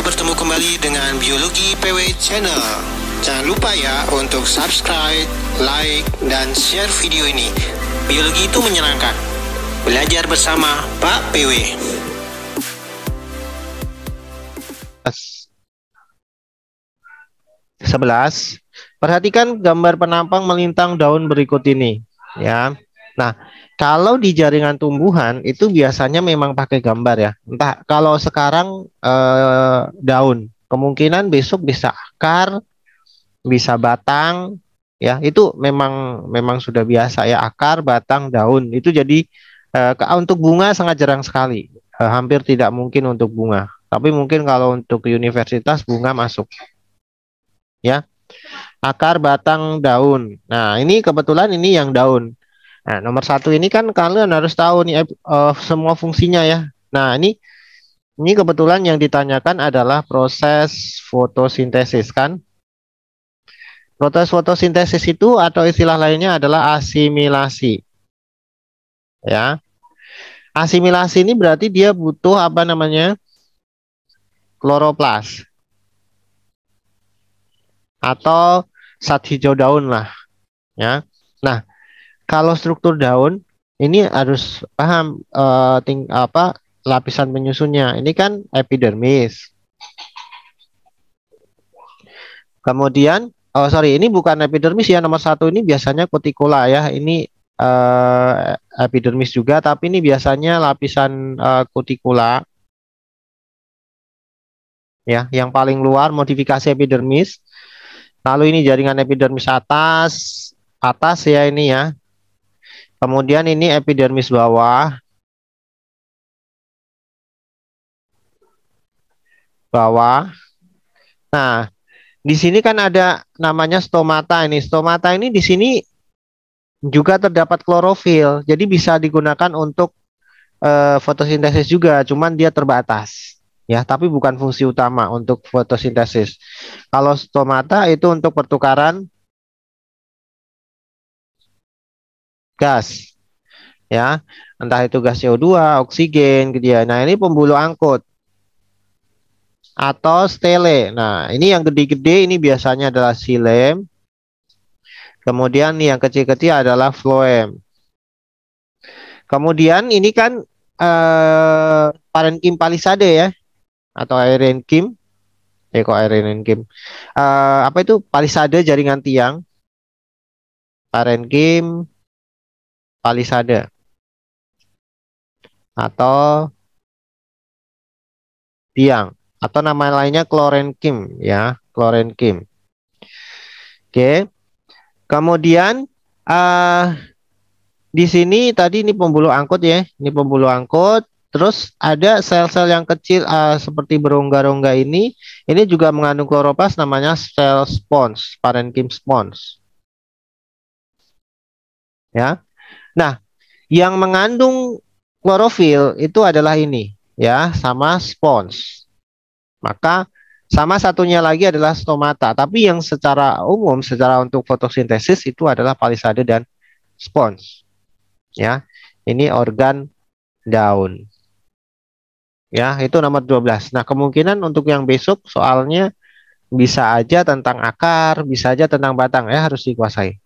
bertemu kembali dengan Biologi PW Channel. Jangan lupa ya untuk subscribe, like, dan share video ini. Biologi itu menyenangkan. Belajar bersama Pak PW. 11. Perhatikan gambar penampang melintang daun berikut ini, ya. Nah, kalau di jaringan tumbuhan itu biasanya memang pakai gambar ya. Entah kalau sekarang daun, kemungkinan besok bisa akar, bisa batang, ya. Itu memang sudah biasa ya, akar, batang, daun. Itu jadi untuk bunga sangat jarang sekali. Hampir tidak mungkin untuk bunga. Tapi mungkin kalau untuk universitas bunga masuk. Ya, akar, batang, daun. Nah, ini kebetulan ini yang daun. Nah, nomor 1 ini kan kalian harus tahu nih semua fungsinya ya. Nah, ini kebetulan yang ditanyakan adalah proses fotosintesis kan. Proses fotosintesis itu atau istilah lainnya adalah asimilasi. Ya. Asimilasi ini berarti dia butuh apa namanya? Kloroplas. Atau zat hijau daun lah, ya. Nah, kalau struktur daun ini harus paham lapisan penyusunnya. Ini kan epidermis. Kemudian, ini bukan epidermis ya, nomor 1 ini biasanya kutikula ya. Ini epidermis juga, tapi ini biasanya lapisan kutikula. Ya, yang paling luar modifikasi epidermis. Lalu ini jaringan epidermis atas ya ini ya. Kemudian ini epidermis bawah. Nah, di sini kan ada namanya stomata ini. Stomata ini di sini juga terdapat klorofil. Jadi bisa digunakan untuk fotosintesis juga, cuman dia terbatas. Ya, tapi bukan fungsi utama untuk fotosintesis. Kalau stomata itu untuk pertukaran gas. Ya, entah itu gas CO2, oksigen gitu ya. Nah, ini pembuluh angkut atau stele. Nah, ini yang gede-gede ini biasanya adalah xilem. Kemudian yang kecil-kecil adalah phloem. Kemudian ini kan parenkim palisade ya, atau aerenkim. Aerenkim. Apa itu palisade jaringan tiang? Parenkim palisade atau tiang, atau nama lainnya klorenkim ya, klorenkim. Oke. Kemudian di sini tadi ini pembuluh angkut ya, ini pembuluh angkut. Terus ada sel-sel yang kecil seperti berongga-rongga ini juga mengandung kloroplas, namanya sel spons, parenkim spons. Ya. Nah, yang mengandung klorofil itu adalah ini ya, sama spons. Maka sama satunya lagi adalah stomata, tapi yang secara umum secara untuk fotosintesis itu adalah palisade dan spons. Ya. Ini organ daun. Ya, itu nomor 12. Nah, kemungkinan untuk yang besok soalnya bisa aja tentang akar, bisa aja tentang batang ya, harus dikuasai.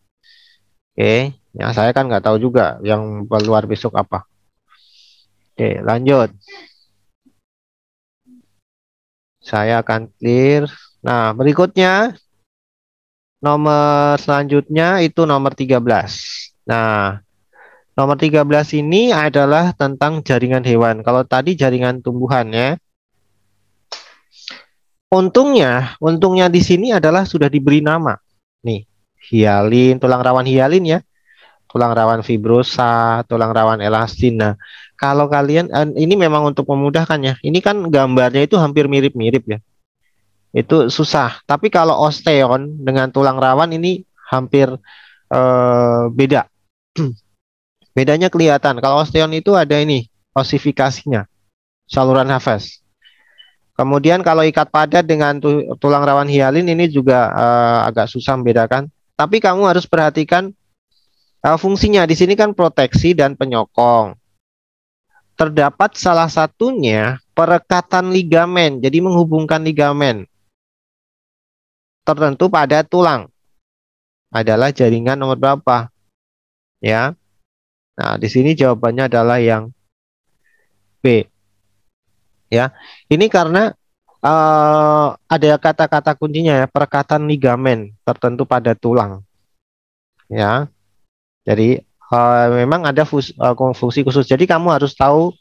Oke, ya saya kan nggak tahu juga yang keluar besok apa. Oke, lanjut. Saya akan clear. Nah, berikutnya nomor selanjutnya itu nomor 13. Nah, nomor 13 ini adalah tentang jaringan hewan. Kalau tadi jaringan tumbuhan ya. Untungnya di sini adalah sudah diberi nama. Nih, hialin, tulang rawan hialin ya. Tulang rawan fibrosa, tulang rawan elastin. Nah, kalau kalian ini memang untuk memudahkan ya. Ini kan gambarnya itu hampir mirip-mirip ya. Itu susah. Tapi kalau osteon dengan tulang rawan ini hampir beda. Bedanya kelihatan. Kalau osteon itu ada ini osifikasinya, saluran nafas. Kemudian kalau ikat padat dengan tulang rawan hialin ini juga agak susah membedakan. Tapi kamu harus perhatikan fungsinya. Di sini kan proteksi dan penyokong. terdapat salah satunya perekatan ligamen, jadi menghubungkan ligamen tertentu pada tulang adalah jaringan nomor berapa? Ya. Nah, di sini jawabannya adalah yang B. Ya. Ini karena ada kata-kata kuncinya ya, perekatan ligamen tertentu pada tulang. Ya. Jadi memang ada fungsi khusus. Jadi kamu harus tahu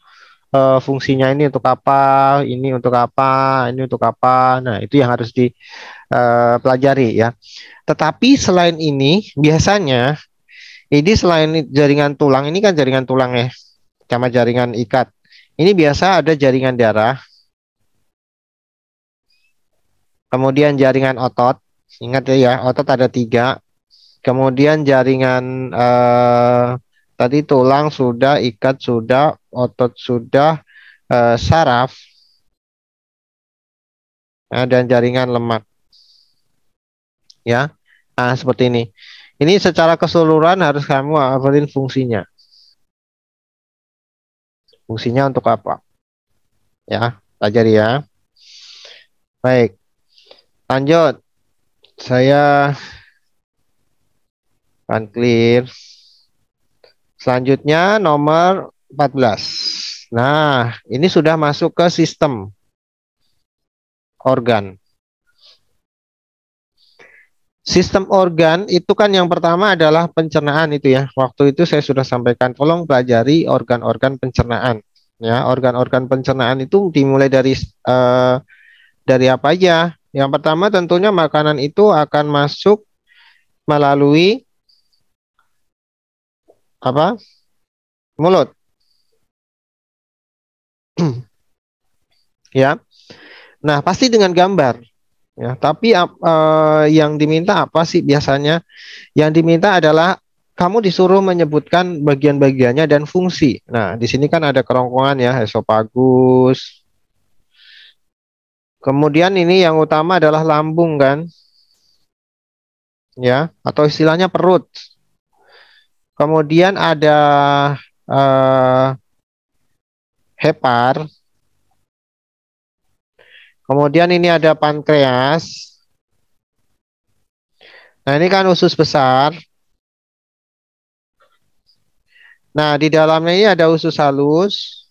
fungsinya ini untuk apa, ini untuk apa, ini untuk apa. Nah, itu yang harus dipelajari ya. Tetapi selain ini, biasanya ini selain jaringan tulang, ini kan jaringan tulang ya, sama jaringan ikat. Ini biasa ada jaringan darah, kemudian jaringan otot. Ingat ya, otot ada 3. Kemudian jaringan tadi tulang sudah, ikat sudah, otot sudah, saraf, dan jaringan lemak. Ya, nah, seperti ini. Ini secara keseluruhan harus kamu hafalin fungsinya. Fungsinya untuk apa? Ya, pelajari ya. Baik, lanjut. Saya akan clear. Selanjutnya nomor 14. Nah, ini sudah masuk ke sistem organ. Sistem organ itu kan yang pertama adalah pencernaan itu ya. Waktu itu saya sudah sampaikan, tolong pelajari organ-organ pencernaan. Ya, organ-organ pencernaan itu dimulai dari apa aja? Yang pertama tentunya makanan itu akan masuk melalui apa? Mulut. Ya. Nah, pasti dengan gambar. Ya, tapi yang diminta apa sih biasanya? Yang diminta adalah kamu disuruh menyebutkan bagian-bagiannya dan fungsi. Nah, di sini kan ada kerongkongan ya, esofagus. Kemudian ini yang utama adalah lambung kan? Ya, atau istilahnya perut. Kemudian ada eh, hepar. Kemudian ini ada pankreas. Nah, ini kan usus besar. Nah, di dalamnya ini ada usus halus.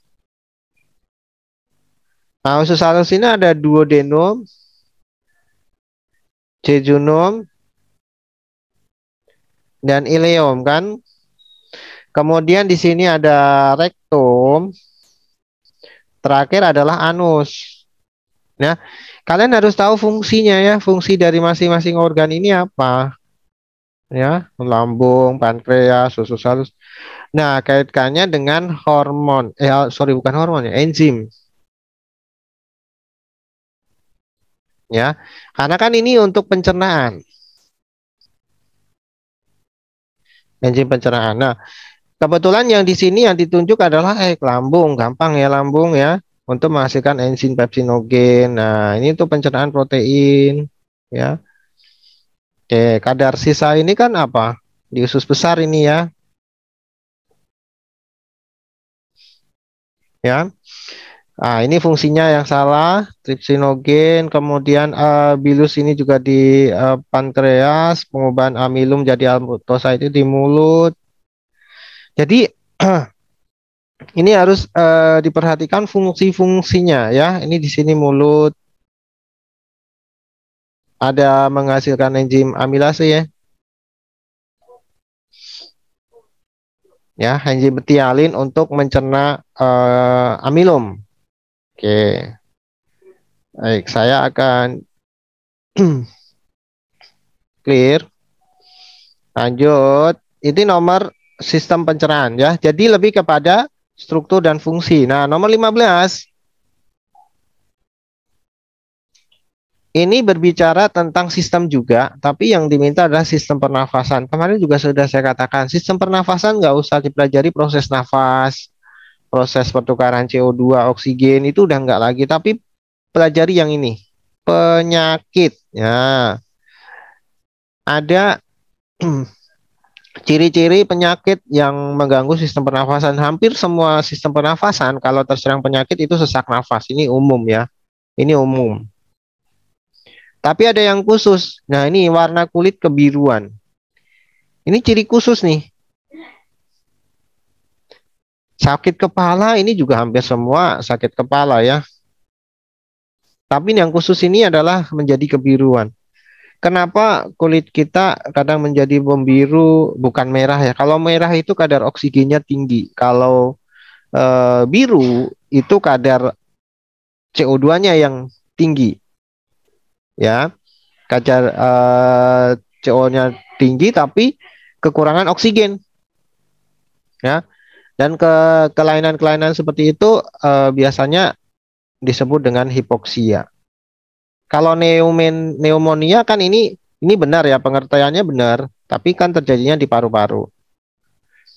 Nah, usus halus ini ada duodenum, jejunum, dan ileum kan. Kemudian di sini ada rektum. Terakhir adalah anus. Nah, kalian harus tahu fungsinya ya. Fungsi dari masing-masing organ ini apa? Ya, lambung, pankreas, usus halus. Nah, kaitkannya dengan hormon. Sorry, bukan hormon ya, enzim. Ya, karena kan ini untuk pencernaan. Enzim pencernaan. Nah, kebetulan yang di sini yang ditunjuk adalah lambung, gampang ya lambung ya, untuk menghasilkan enzim pepsinogen. Nah, ini untuk pencernaan protein ya. Oke, kadar sisa ini kan apa? Di usus besar ini ya. Ya. Nah, ini fungsinya yang salah, tripsinogen, kemudian bilus ini juga di pankreas, pengubahan amilum jadi aldosa itu di mulut. Jadi ini harus diperhatikan fungsi-fungsinya ya. Ini di sini mulut ada menghasilkan enzim amilase ya. Ya, enzim betialin untuk mencerna amilum. Oke. Baik, saya akan clear. Lanjut. Ini nomor sistem pencernaan ya. Jadi lebih kepada struktur dan fungsi. Nah, nomor 15 ini berbicara tentang sistem juga, tapi yang diminta adalah sistem pernafasan. Kemarin juga sudah saya katakan, sistem pernafasan nggak usah dipelajari proses nafas, proses pertukaran CO2, oksigen, itu udah nggak lagi. Tapi pelajari yang ini, penyakit. Ya, ada Ciri-ciri penyakit yang mengganggu sistem pernafasan, hampir semua sistem pernafasan kalau terserang penyakit itu sesak nafas. Ini umum ya. Ini umum. Tapi ada yang khusus. Nah, ini warna kulit kebiruan. Ini ciri khusus nih. Sakit kepala ini juga hampir semua sakit kepala ya. Tapi yang khusus ini adalah menjadi kebiruan. Kenapa kulit kita kadang menjadi membiru, bukan merah ya? Kalau merah itu kadar oksigennya tinggi. Kalau biru itu kadar CO2-nya yang tinggi ya. Kadar CO-nya tinggi tapi kekurangan oksigen ya. Dan kelainan-kelainan seperti itu biasanya disebut dengan hipoksia. Kalau pneumonia kan ini benar ya, pengertiannya benar, tapi kan terjadinya di paru-paru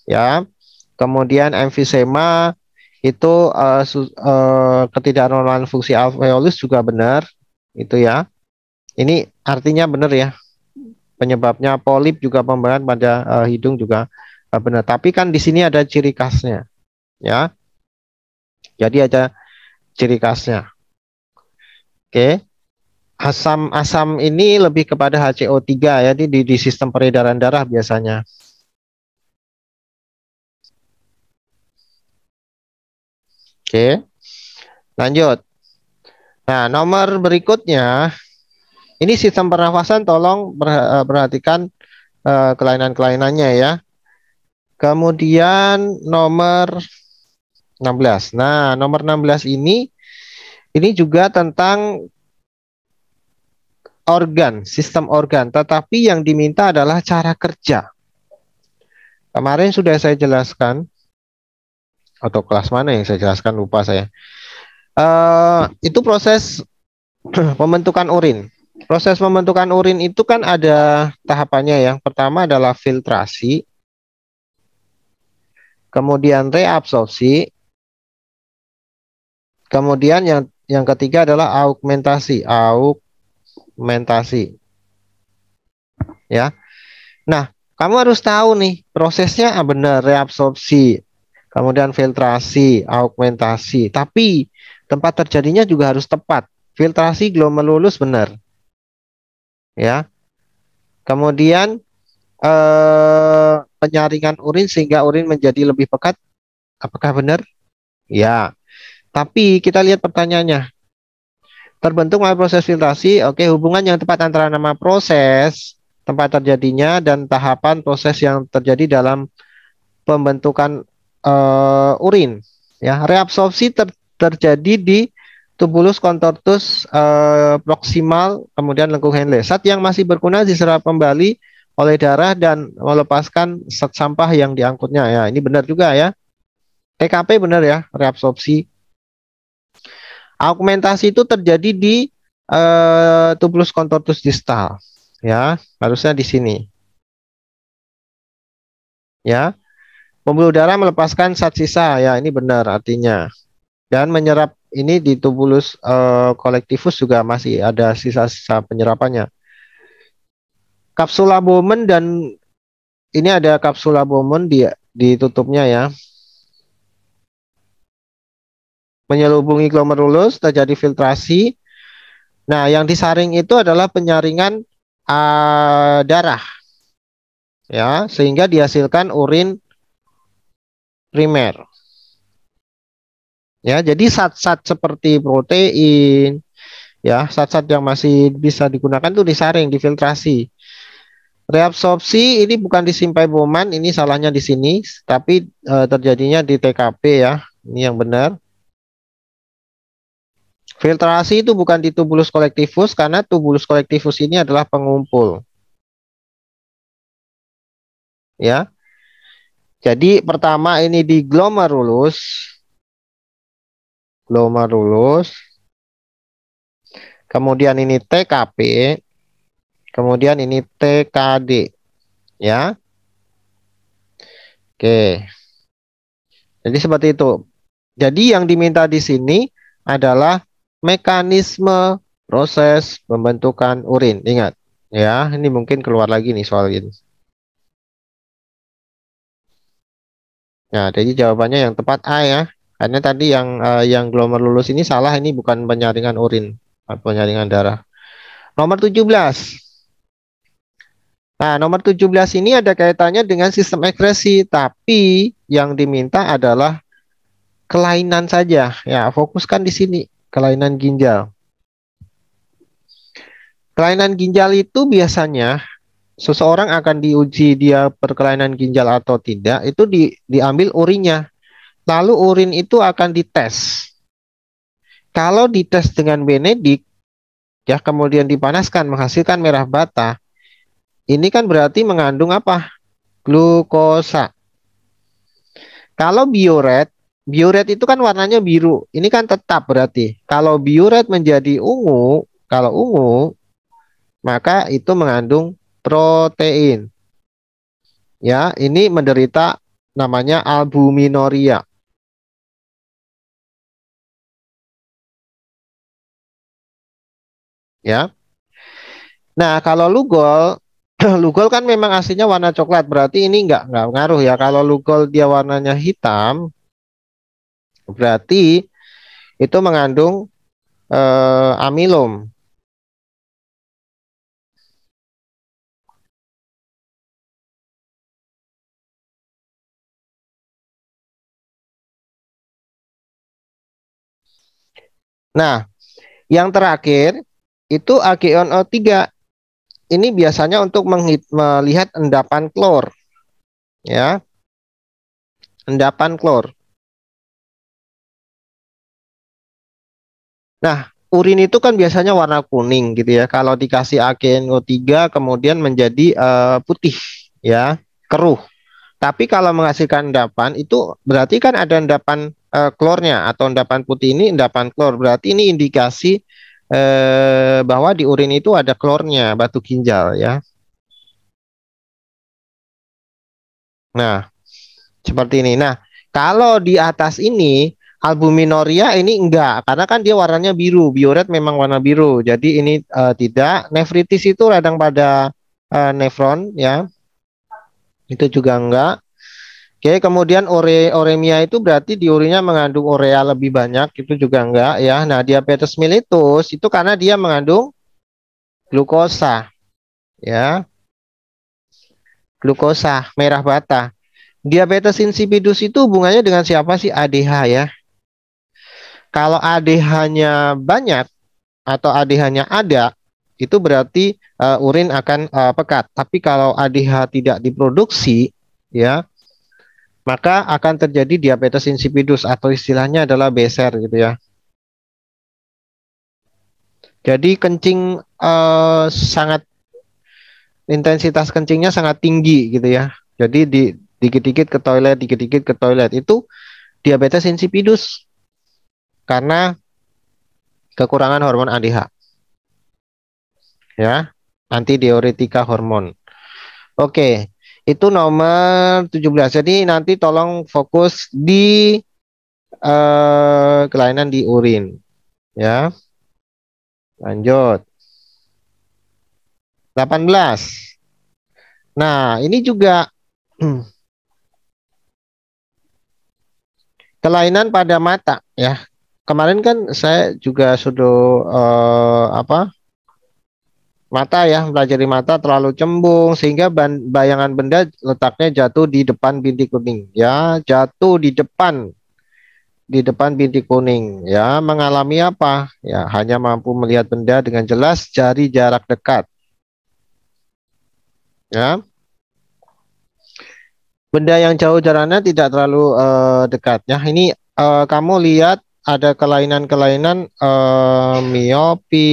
ya. Kemudian emfisema itu ketidaknormalan fungsi alveolus juga benar itu ya. Ini artinya benar ya. Penyebabnya polip juga pembahan pada hidung juga benar. Tapi kan di sini ada ciri khasnya ya. Jadi ada ciri khasnya. Oke. Asam ini lebih kepada HCO3 ya di sistem peredaran darah biasanya. Oke. Lanjut. Nah, nomor berikutnya ini sistem pernafasan, tolong perhatikan kelainan-kelainannya ya. Kemudian nomor 16. Nah, nomor 16 ini juga tentang organ, sistem organ, tetapi yang diminta adalah cara kerja. Kemarin sudah saya jelaskan, atau kelas mana yang saya jelaskan, lupa saya. Itu proses pembentukan urin. Proses pembentukan urin itu kan ada tahapannya. Yang pertama adalah filtrasi, kemudian reabsorpsi, kemudian yang ketiga adalah augmentasi. Ya. Nah, kamu harus tahu nih prosesnya benar, reabsorpsi, kemudian filtrasi, augmentasi. Tapi tempat terjadinya juga harus tepat. Filtrasi glomerulus benar. Ya. Kemudian penyaringan urin sehingga urin menjadi lebih pekat. Apakah benar? Ya. Tapi kita lihat pertanyaannya. Terbentuk melalui proses filtrasi. Oke, hubungan yang tepat antara nama proses, tempat terjadinya, dan tahapan proses yang terjadi dalam pembentukan urin. Ya, reabsorpsi terjadi di tubulus contortus proksimal, kemudian lengkung Henle. Zat yang masih berguna diserap kembali oleh darah dan melepaskan zat sampah yang diangkutnya. Ya, ini benar juga ya. TKP benar ya, reabsorpsi. Augmentasi itu terjadi di tubulus contortus distal. Ya, harusnya di sini. Ya. Pembuluh darah melepaskan zat sisa, ya ini benar artinya. Dan menyerap ini di tubulus kolektivus juga masih ada sisa-sisa penyerapannya. Kapsula Bowman dan ini ada kapsula Bowman ditutupnya ya. Menyelubungi glomerulus, terjadi filtrasi. Nah, yang disaring itu adalah penyaringan darah. Ya, sehingga dihasilkan urin primer. Ya, jadi zat-zat seperti protein, ya, zat-zat yang masih bisa digunakan itu disaring, difiltrasi. Reabsorpsi ini bukan disimpai Bowman, ini salahnya di sini, tapi terjadinya di TKP ya, ini yang benar. Filtrasi itu bukan di tubulus kolektivus karena tubulus kolektivus ini adalah pengumpul. Ya. Jadi pertama ini di glomerulus. Kemudian ini TKP. Kemudian ini TKD. Ya. Oke. Jadi seperti itu. Jadi yang diminta di sini adalah mekanisme proses pembentukan urin. Ingat, ya, ini mungkin keluar lagi nih soal ini. Nah, jadi jawabannya yang tepat A ya. Karena tadi yang glomerulus ini salah, ini bukan penyaringan urin, penyaringan darah. Nomor 17. Nah, nomor 17 ini ada kaitannya dengan sistem ekskresi, tapi yang diminta adalah kelainan saja. Ya, fokuskan di sini, kelainan ginjal. Kelainan ginjal itu biasanya seseorang akan diuji dia berkelainan ginjal atau tidak, itu diambil urinnya. Lalu urin itu akan dites. Kalau dites dengan benedik, ya kemudian dipanaskan menghasilkan merah bata, ini kan berarti mengandung apa? Glukosa. Kalau bioret, bioret itu kan warnanya biru. Ini kan tetap berarti. Kalau bioret menjadi ungu, kalau ungu, maka itu mengandung protein. Ya, ini menderita namanya albuminuria. Ya. Nah, kalau Lugol, Lugol kan memang aslinya warna coklat, berarti ini nggak ngaruh ya. Kalau Lugol dia warnanya hitam, berarti itu mengandung amilum. Nah, yang terakhir itu AgNO3. Ini biasanya untuk melihat endapan klor, ya, endapan klor. Nah, urin itu kan biasanya warna kuning gitu ya. Kalau dikasih AgNO3 kemudian menjadi putih, ya, keruh. Tapi kalau menghasilkan endapan itu berarti kan ada endapan klornya atau endapan putih ini endapan klor. Berarti ini indikasi bahwa di urin itu ada klornya, batu ginjal ya. Nah, seperti ini. Nah, kalau di atas ini albuminuria ini enggak, karena kan dia warnanya biru. Bioret memang warna biru. Jadi ini tidak. Nefritis itu radang pada nefron ya. Itu juga enggak. Oke, kemudian uremia itu berarti di urinnya mengandung urea lebih banyak, itu juga enggak ya. Nah, diabetes mellitus itu karena dia mengandung glukosa ya. Glukosa, merah bata. Diabetes insipidus itu hubungannya dengan siapa sih? ADH ya. Kalau ADH-nya banyak atau ADH-nya ada, itu berarti urin akan pekat. Tapi kalau ADH tidak diproduksi, ya, maka akan terjadi diabetes insipidus atau istilahnya adalah beser gitu ya. Jadi kencing sangat intensitas kencingnya sangat tinggi gitu ya. Jadi dikit-dikit ke toilet, dikit-dikit ke toilet itu diabetes insipidus karena kekurangan hormon ADH ya, antidiuretika hormon. Oke, itu nomor 17. Jadi nanti tolong fokus di kelainan di urin ya. Lanjut. 18. Nah, ini juga kelainan pada mata ya. Kemarin kan saya juga sudah mata ya, mempelajari mata terlalu cembung sehingga bayangan benda letaknya jatuh di depan bintik kuning ya, jatuh di depan bintik kuning ya, mengalami apa ya, hanya mampu melihat benda dengan jelas dari jarak dekat ya, benda yang jauh jaraknya tidak terlalu dekat ya. Ini kamu lihat ada kelainan-kelainan miopi,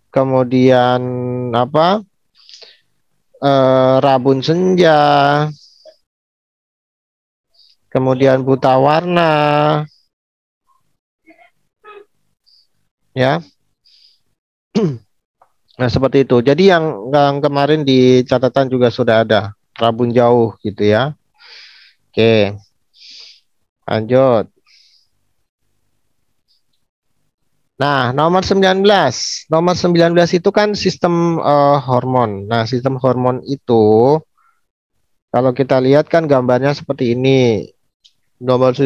kemudian apa, rabun senja, kemudian buta warna ya. Nah, seperti itu. Jadi yang kemarin di catatan juga sudah ada rabun jauh gitu ya. Oke, lanjut. Nah, nomor 19. Nomor 19 itu kan sistem hormon. Nah, sistem hormon itu Kalau kita lihat kan gambarnya seperti ini. Nomor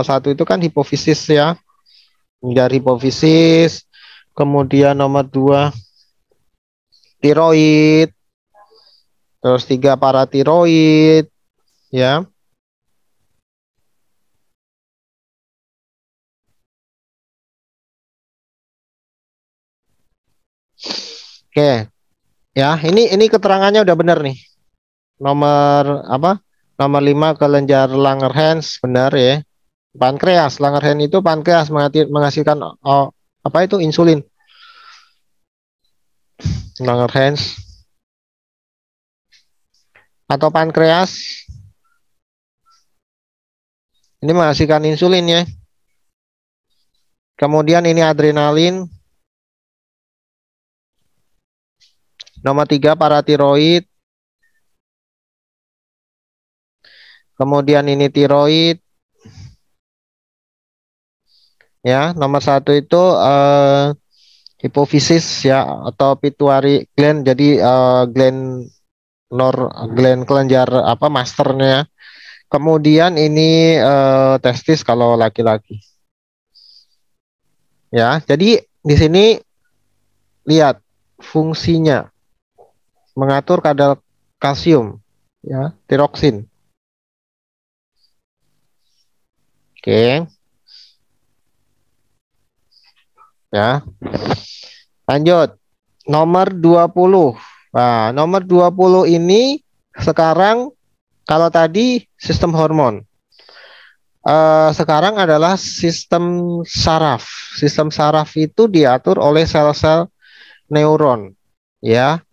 satu itu kan hipofisis ya, dari hipofisis. Kemudian nomor dua tiroid, terus tiga paratiroid, ya. Oke, ya. Ini keterangannya udah benar nih. Nomor apa? Nomor 5 kelenjar Langerhans benar ya. Pankreas, Langerhans itu pankreas menghasilkan apa itu insulin. Langerhans atau pankreas ini menghasilkan insulin ya. Kemudian ini adrenalin. Nomor 3 paratiroid. Kemudian ini tiroid. Ya, nomor 1 itu hipofisis ya atau pituitary gland. Jadi gland gland kelenjar apa masternya. Kemudian ini testis kalau laki-laki. Ya, jadi di sini lihat fungsinya mengatur kadar kalsium ya, tiroksin. Oke. Ya. Lanjut. Nomor 20. Nah, nomor 20 ini sekarang kalau tadi sistem hormon. Sekarang adalah sistem saraf. Sistem saraf itu diatur oleh sel-sel neuron, ya.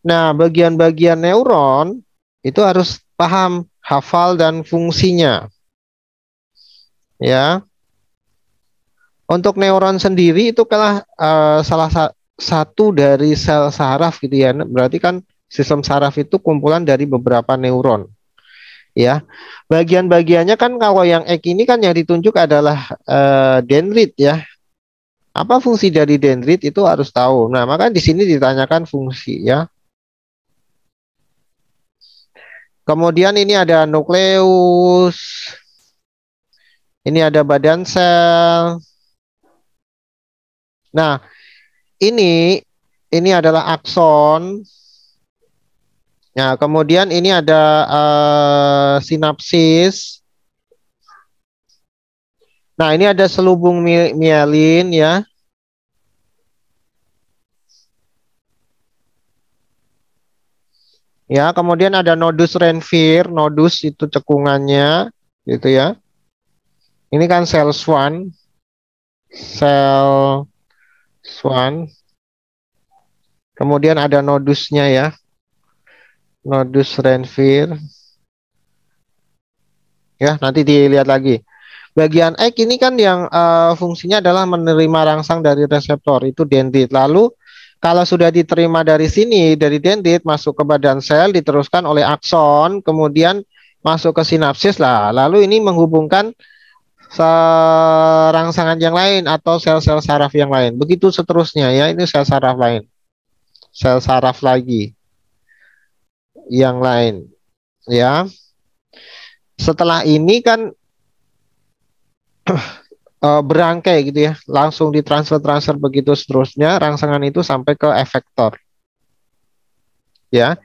Nah, bagian-bagian neuron itu harus paham, hafal dan fungsinya, ya. Untuk neuron sendiri itu kalah satu dari sel saraf gitu ya. Berarti kan sistem saraf itu kumpulan dari beberapa neuron, ya. Bagian-bagiannya kan kalau yang X ini kan yang ditunjuk adalah dendrit ya. Apa fungsi dari dendrit itu harus tahu. Nah, maka di sini ditanyakan fungsi ya. Kemudian ini ada nukleus. Ini ada badan sel. Nah, ini adalah akson. Nah, kemudian ini ada sinapsis. Nah, ini ada selubung mielin ya. Ya, kemudian ada nodus Renfier, nodus itu cekungannya gitu ya. Ini kan sel Schwann. Sel Schwann. Kemudian ada nodusnya ya. Nodus Renfier. Ya, nanti dilihat lagi. Bagian X ini kan yang fungsinya adalah menerima rangsang dari reseptor, itu dendrit. Lalu kalau sudah diterima dari sini, dari dendrit masuk ke badan sel, diteruskan oleh akson, kemudian masuk ke sinapsis lah. Lalu ini menghubungkan rangsangan yang lain atau sel-sel saraf yang lain. Begitu seterusnya ya, ini sel saraf lain. Sel saraf lagi yang lain ya. Setelah ini kan berangkai gitu ya, langsung ditransfer begitu seterusnya rangsangan itu sampai ke efektor. Ya,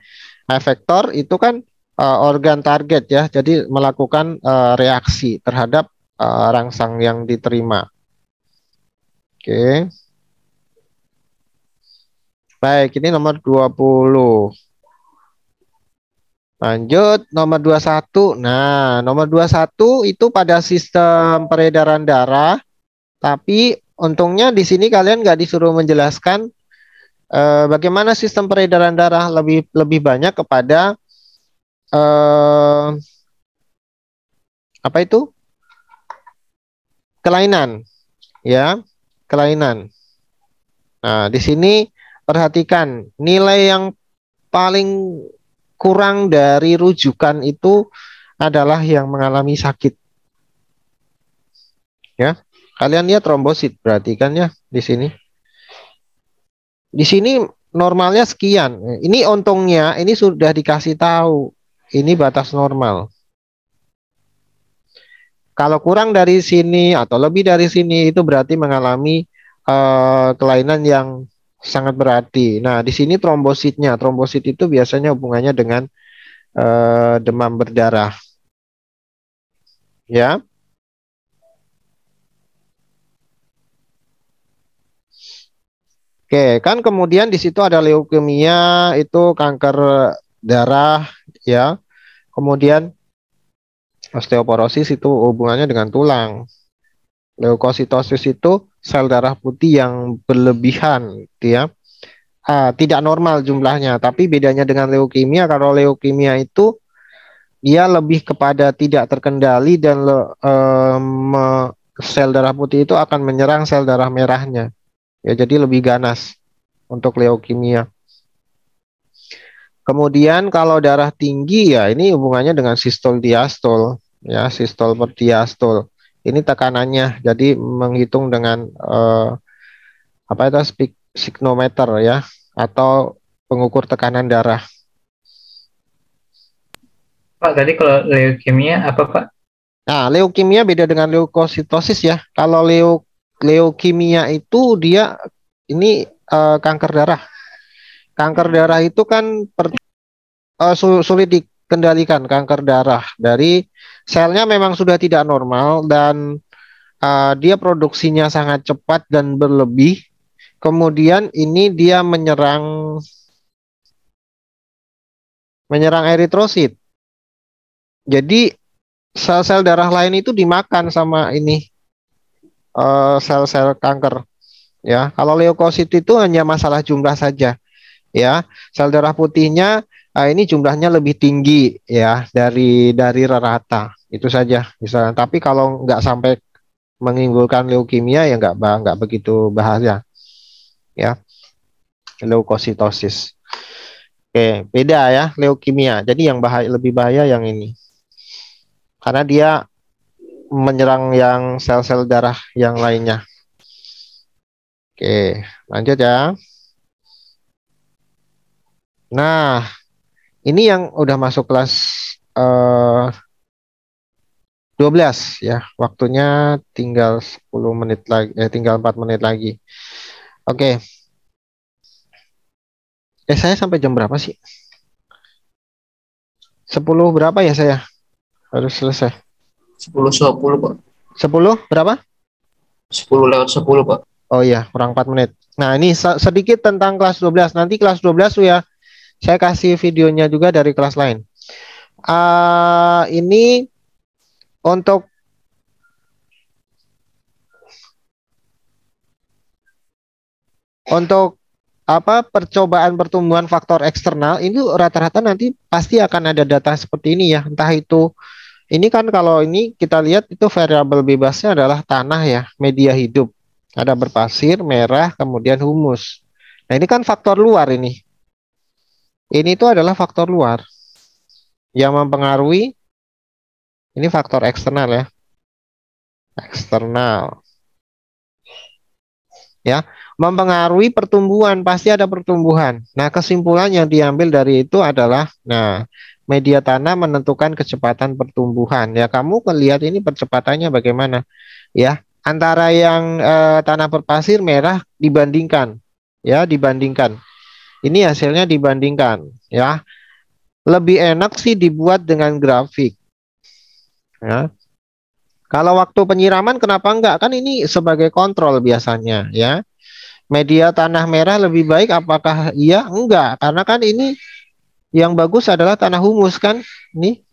efektor itu kan organ target ya, jadi melakukan reaksi terhadap rangsang yang diterima. Oke. Baik, ini nomor 20. Lanjut nomor 21. Nah, nomor 21 itu pada sistem peredaran darah, tapi untungnya di sini kalian nggak disuruh menjelaskan bagaimana sistem peredaran darah, lebih banyak kepada apa itu? Kelainan, ya, kelainan. Nah, di sini perhatikan nilai yang paling kurang dari rujukan itu adalah yang mengalami sakit. Ya, kalian lihat trombosit, perhatikan ya di sini. Di sini normalnya sekian. Ini untungnya ini sudah dikasih tahu. ini batas normal. Kalau kurang dari sini atau lebih dari sini itu berarti mengalami kelainan yang sangat berarti. Nah, di sini trombositnya. Trombosit itu biasanya hubungannya dengan demam berdarah, ya. Oke, kan kemudian di situ ada leukemia, itu kanker darah, ya. Kemudian osteoporosis itu hubungannya dengan tulang. Leukositosis itu sel darah putih yang berlebihan, gitu ya. Tidak normal jumlahnya, tapi bedanya dengan leukemia, kalau leukemia itu dia lebih kepada tidak terkendali dan sel darah putih itu akan menyerang sel darah merahnya. Ya, jadi lebih ganas untuk leukemia. Kemudian kalau darah tinggi ya ini hubungannya dengan sistol diastol, ya, sistol per diastol. Ini tekanannya, jadi menghitung dengan apa itu signometer, ya, atau pengukur tekanan darah. Pak, tadi kalau leukemia apa Pak? Nah, leukemia beda dengan leukositosis, ya. Kalau leukemia itu dia ini kanker darah. Kanker darah itu kan sulit dikendalikan, kanker darah. Dari selnya memang sudah tidak normal dan dia produksinya sangat cepat dan berlebih. Kemudian ini dia menyerang eritrosit. Jadi sel-sel darah lain itu dimakan sama ini sel-sel kanker, ya. Kalau leukosit itu hanya masalah jumlah saja, ya. Sel darah putihnya ini jumlahnya lebih tinggi, ya, dari rata itu saja misalnya. Tapi kalau nggak sampai menimbulkan leukemia ya nggak begitu bahaya, ya, leukositosis. Oke, beda ya leukemia. Jadi yang lebih bahaya yang ini karena dia menyerang yang sel-sel darah yang lainnya. Oke, lanjut ya. Nah, ini yang udah masuk kelas 12 ya. Waktunya tinggal 10 menit lagi, tinggal 4 menit lagi. Oke. Saya sampai jam berapa sih? 10 berapa ya saya? Harus selesai. 10.10 Pak. 10 berapa? 10:10 Pak. Oh iya, kurang 4 menit. Nah, ini sedikit tentang kelas 12. Nanti kelas 12 ya, saya kasih videonya juga dari kelas lain. Ini untuk apa percobaan pertumbuhan faktor eksternal ini rata-rata nanti pasti akan ada data seperti ini, ya. Entah itu ini kan kalau ini kita lihat itu variabel bebasnya adalah tanah, ya, media hidup. Ada berpasir, merah, kemudian humus. Nah, ini kan faktor luar ini. Ini itu adalah faktor luar yang mempengaruhi, ini faktor eksternal, ya. Eksternal, ya, mempengaruhi pertumbuhan, pasti ada pertumbuhan. Nah, kesimpulan yang diambil dari itu adalah, nah, media tanah menentukan kecepatan pertumbuhan. Ya, kamu lihat ini percepatannya bagaimana, ya, antara yang tanah berpasir merah dibandingkan, ya, dibandingkan. Ini hasilnya dibandingkan, ya. Lebih enak sih dibuat dengan grafik, ya. Kalau waktu penyiraman kenapa enggak? Kan ini sebagai kontrol biasanya, ya. Media tanah merah lebih baik, apakah iya? Enggak, karena kan ini yang bagus adalah tanah humus kan, ini,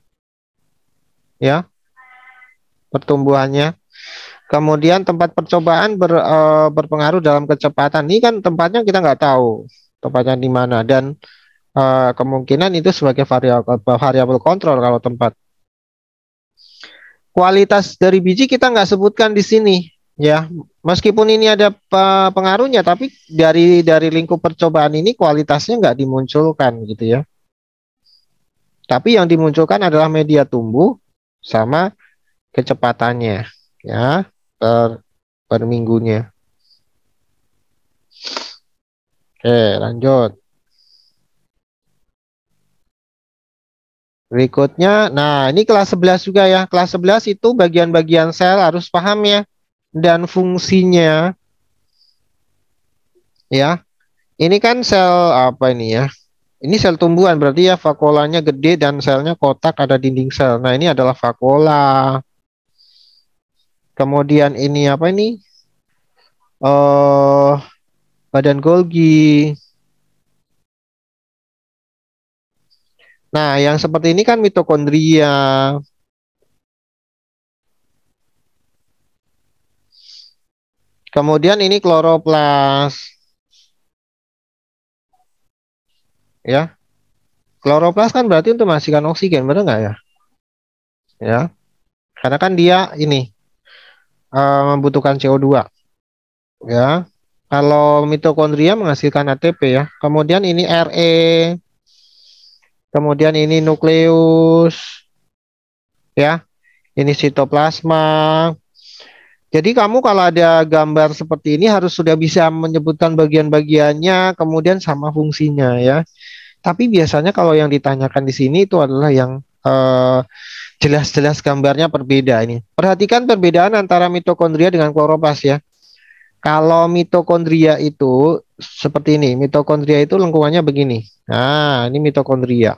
ya, pertumbuhannya. Kemudian tempat percobaan berpengaruh dalam kecepatan. Ini kan tempatnya kita nggak tahu tempatnya di mana dan kemungkinan itu sebagai variabel kontrol kalau tempat. Kualitas dari biji kita nggak sebutkan di sini, ya. Meskipun ini ada pengaruhnya, tapi dari lingkup percobaan ini kualitasnya nggak dimunculkan, gitu ya. Tapi yang dimunculkan adalah media tumbuh sama kecepatannya, ya, per minggunya. Oke, lanjut. Berikutnya, nah ini kelas 11 juga ya. Kelas 11 itu bagian-bagian sel harus paham ya. Dan fungsinya ya. Ini kan sel apa ini ya? Ini sel tumbuhan berarti ya vakuolanya gede dan selnya kotak ada dinding sel. Nah ini adalah vakuola. Kemudian ini apa ini? Eh badan Golgi. Nah yang seperti ini kan mitokondria. Kemudian ini kloroplas. Ya, kloroplas kan berarti untuk menghasilkan oksigen, benar nggak ya? Ya, karena kan dia ini membutuhkan CO2. Ya, kalau mitokondria menghasilkan ATP ya. Kemudian ini RE, kemudian ini nukleus, ya. Ini sitoplasma. Jadi kamu kalau ada gambar seperti ini harus sudah bisa menyebutkan bagian-bagiannya, kemudian sama fungsinya ya. Tapi biasanya kalau yang ditanyakan di sini itu adalah yang jelas-jelas gambarnya berbeda ini. Perhatikan perbedaan antara mitokondria dengan kloroplas ya. Kalau mitokondria itu seperti ini, mitokondria itu lengkungannya begini. Nah, ini mitokondria.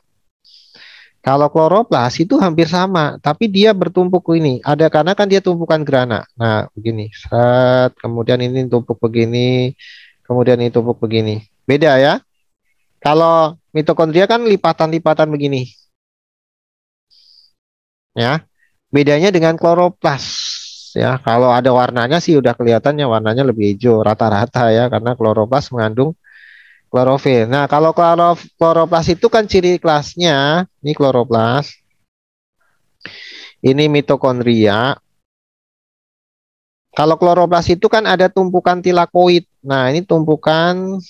Kalau kloroplas itu hampir sama, tapi dia bertumpuk ini. Ada karena kan dia tumpukan grana. Nah, begini. Set, kemudian ini tumpuk begini, kemudian ini tumpuk begini. Beda ya. Kalau mitokondria kan lipatan-lipatan begini. Ya. Bedanya dengan kloroplas ya. Kalau ada warnanya sih udah kelihatannya warnanya lebih hijau rata-rata ya karena kloroplas mengandung klorofil. Nah, kalau kloroplas itu kan ciri kelasnya, ini kloroplas. Ini mitokondria. Kalau kloroplas itu kan ada tumpukan tilakoid. Nah, ini tumpukan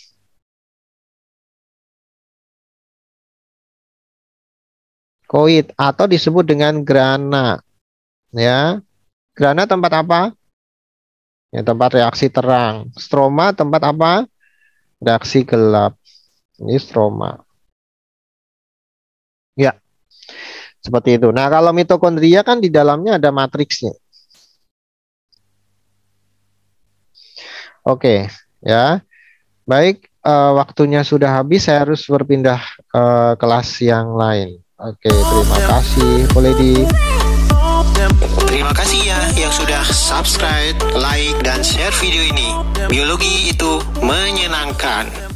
koid atau disebut dengan grana. Ya. Grana tempat apa? Ya, tempat reaksi terang. Stroma tempat apa? Reaksi gelap. Ini stroma. Ya, seperti itu. Nah, kalau mitokondria kan di dalamnya ada matriksnya. Oke, ya. Baik, waktunya sudah habis. Saya harus berpindah ke kelas yang lain. Oke, terima kasih. Boleh di Terima kasih ya yang sudah subscribe, like, dan share video ini. Biologi itu menyenangkan.